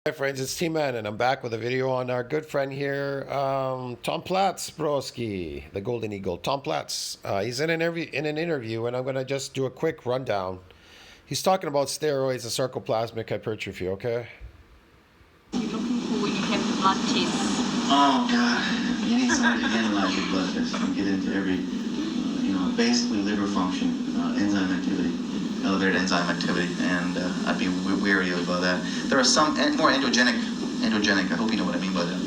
Hi friends, it's T-Man and I'm back with a video on our good friend here, Tom Platz, broski, the Golden Eagle. Tom Platz. He's in an interview and I'm going to just do a quick rundown. He's talking about steroids and sarcoplasmic hypertrophy, okay? You're looking for when you have blood tests. Oh God, you need someone to analyze your blood test and get into every, basically liver function, enzyme activity, elevated enzyme activity, and I'd be weary of that. There are some more androgenic, I hope you know what I mean by that.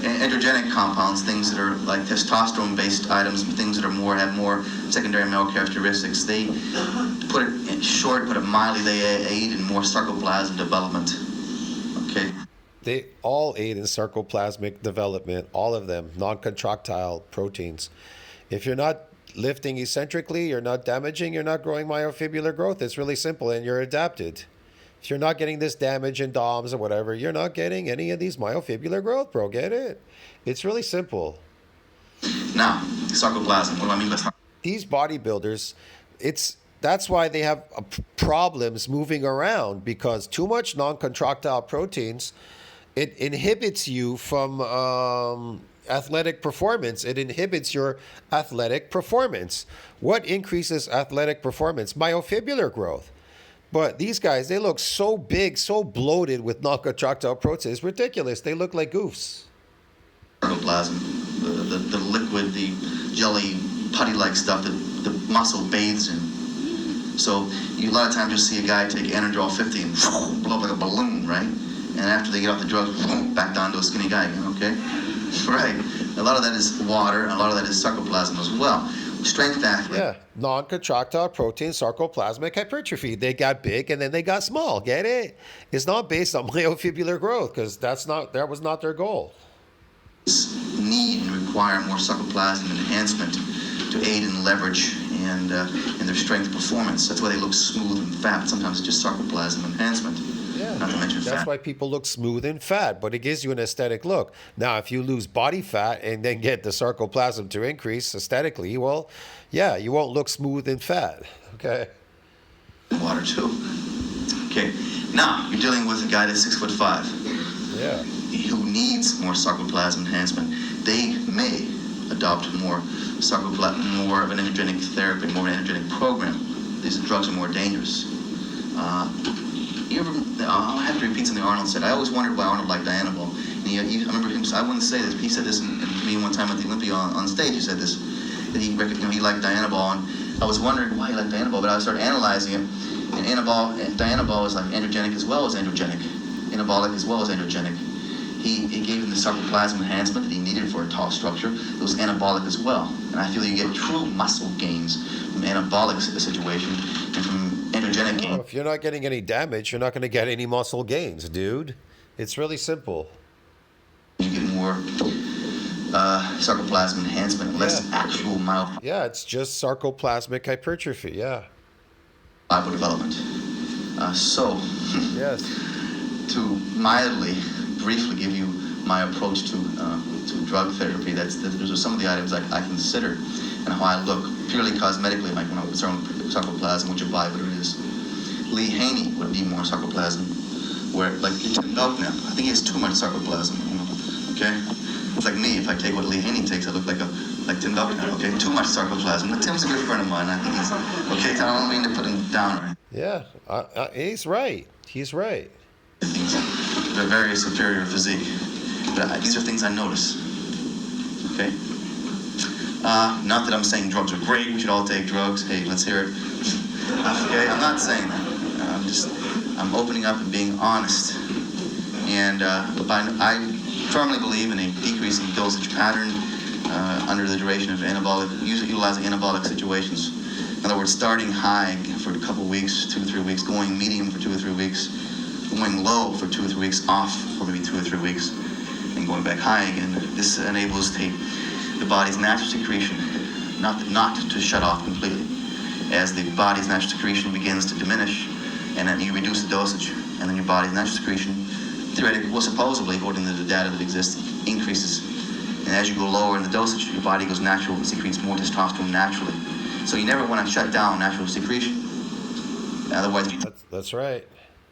Androgenic compounds, things that are like testosterone-based items, things that have more secondary male characteristics. They, to put it in short, put it mildly, they aid in more sarcoplasm development. Okay. They all aid in sarcoplasmic development, all of them, non-contractile proteins. If you're not lifting eccentrically, you're not damaging, you're not growing myofibrillar growth. It's really simple, and you're adapted. If you're not getting this damage in DOMs or whatever, you're not getting any of these myofibrillar growth, bro. Get it? It's really simple. Now, sarcoplasm. What do I mean by sarcoplasm? These bodybuilders, that's why they have problems moving around, because too much non-contractile proteins, it inhibits you from athletic performance. It inhibits your athletic performance. What increases athletic performance? Myofibrillar growth. But these guys, they look so big, so bloated with non-contractile proteins. It's ridiculous. They look like goofs. Sarcoplasm, the liquid, the jelly, putty-like stuff that the muscle bathes in. So you a lot of times you'll see a guy take Anadrol 50 and blow up like a balloon, right? And after they get off the drugs, back down to a skinny guy again, okay? Right. A lot of that is water, and a lot of that is sarcoplasm as well. Strength athlete. Yeah, non-contractile protein sarcoplasmic hypertrophy. They got big and then they got small. Get it? It's not based on myofibrillar growth, because that was not their goal. Need and require more sarcoplasm enhancement to aid in leverage and their strength performance. That's why they look smooth and fat. Sometimes it's just sarcoplasm enhancement. Yeah, not to mention that's fat. why people look smooth and fat, but it gives you an aesthetic look. Now, if you lose body fat and then get the sarcoplasm to increase aesthetically, well, yeah, you won't look smooth and fat. Okay. Water too. Okay. Now you're dealing with a guy that's 6'5". Yeah. Who needs more sarcoplasm enhancement. They may adopt more of an androgenic therapy, more of an androgenic program. These drugs are more dangerous. I'll have to repeat something Arnold said. I always wondered why Arnold liked Dianabol. I remember him. I wouldn't say this. He said this to me one time at the Olympia on stage. He said this, that he liked Dianabol, and I was wondering why he liked Dianabol. But I started analyzing it, and Dianabol is like androgenic as well as androgenic, anabolic as well as androgenic. He gave him the sarcoplasm enhancement that he needed for a tall structure. It was anabolic as well, and I feel you get true muscle gains from anabolic situation and from androgenic gains. Well, if you're not getting any damage, you're not going to get any muscle gains, dude. It's really simple. You get more sarcoplasm enhancement, less actual myofibrillar. Yeah, it's just sarcoplasmic hypertrophy. Yeah. Development. Yes. To mildly, briefly give you my approach to drug therapy, those are some of the items I consider, and how I look purely cosmetically, like when I'm concerned with sarcoplasm, which you buy, whatever it is. Lee Haney would be more sarcoplasm, where like Tim Belknap, I think he has too much sarcoplasm. Okay, it's like me. If I take what Lee Haney takes, I look like Tim Belknap. Okay, too much sarcoplasm. But Tim's a good friend of mine. I think he's okay. I don't mean to put him down. Right? Yeah, he's right. He's right. They're very superior physique. But these are things I notice. Okay? Not that I'm saying drugs are great, we should all take drugs. Hey, let's hear it. Okay, I'm not saying that. I'm opening up and being honest. And I firmly believe in a decreasing dosage pattern under the duration of utilizing anabolic situations. In other words, starting high for a couple weeks, 2 or 3 weeks, going medium for 2 or 3 weeks, going low for 2 or 3 weeks, off for maybe 2 or 3 weeks, and going back high again. This enables the body's natural secretion not to shut off completely. As the body's natural secretion begins to diminish, and then you reduce the dosage, and then your body's natural secretion, theoretically, well, supposedly, according to the data that exists, increases. And as you go lower in the dosage, your body goes natural and secretes more testosterone naturally. So you never want to shut down natural secretion. Otherwise, That's right.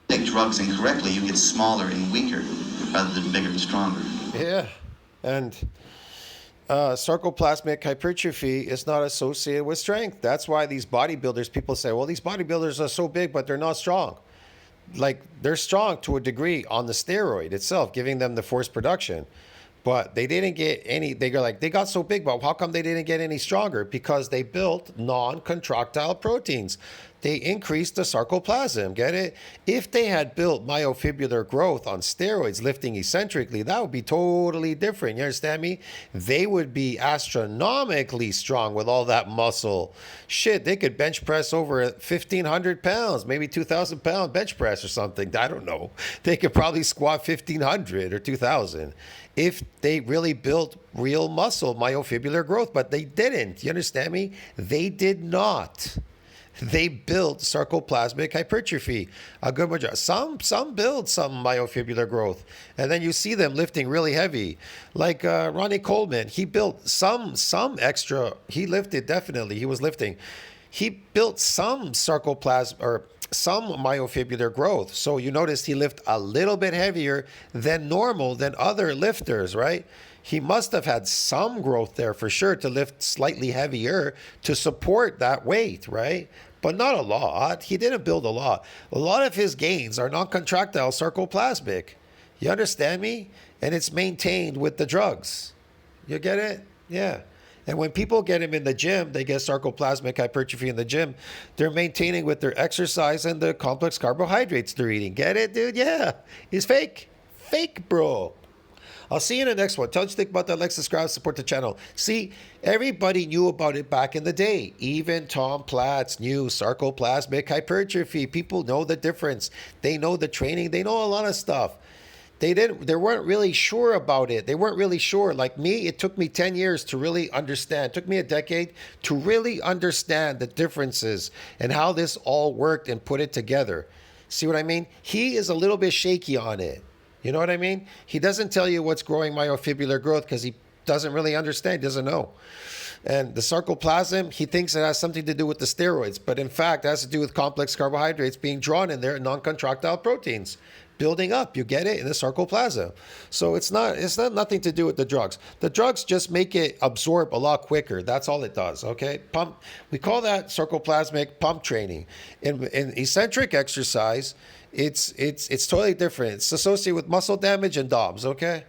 take drugs incorrectly, you get smaller and weaker rather than bigger and stronger. Yeah. And sarcoplasmic hypertrophy is not associated with strength. That's why these bodybuilders, people say, well, these bodybuilders are so big, but they're not strong. Like, they're strong to a degree on the steroid itself, giving them the force production. But they didn't get any, they got so big, but how come they didn't get any stronger? Because they built non-contractile proteins. They increased the sarcoplasm, get it? If they had built myofibrillar growth on steroids, lifting eccentrically, that would be totally different. You understand me? They would be astronomically strong with all that muscle. Shit, they could bench press over 1,500 pounds, maybe 2,000 pound bench press or something. I don't know. They could probably squat 1,500 or 2,000 if they really built real muscle, myofibrillar growth, but they didn't. You understand me? They did not. They built sarcoplasmic hypertrophy. A good majority. Some build some myofibrillar growth, and then you see them lifting really heavy, like Ronnie Coleman. He built some extra. He lifted definitely. He was lifting. He built some sarcoplasm or some myofibrillar growth. So you notice he lift a little bit heavier than normal than other lifters, right? He must have had some growth there for sure to lift slightly heavier to support that weight, right? But not a lot. He didn't build a lot. A lot of his gains are non-contractile sarcoplasmic. You understand me? And it's maintained with the drugs. You get it? Yeah. And when people get him in the gym, they get sarcoplasmic hypertrophy in the gym. They're maintaining with their exercise and the complex carbohydrates they're eating. Get it, dude? Yeah. He's fake. Fake, bro. I'll see you in the next one. Tell us what you think about that. Like, subscribe, support the channel. See, everybody knew about it back in the day. Even Tom Platz knew sarcoplasmic hypertrophy. People know the difference. They know the training. They know a lot of stuff. They weren't really sure about it. They weren't really sure. Like me, it took me 10 years to really understand. It took me a decade to really understand the differences and how this all worked and put it together. See what I mean? He is a little bit shaky on it. You know what I mean? He doesn't tell you what's growing myofibrillar growth because he doesn't really understand, doesn't know. And the sarcoplasm, he thinks it has something to do with the steroids, but in fact, it has to do with complex carbohydrates being drawn in there and non-contractile proteins building up. You get it in the sarcoplasm. So it's not nothing to do with the drugs. The drugs just make it absorb a lot quicker. That's all it does. Okay, pump. We call that sarcoplasmic pump training. In eccentric exercise, it's totally different. It's associated with muscle damage and DOMS. Okay.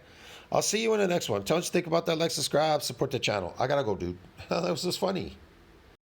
I'll see you in the next one. Tell us what you think about that. Like, subscribe, support the channel. I gotta go, dude. That was just funny.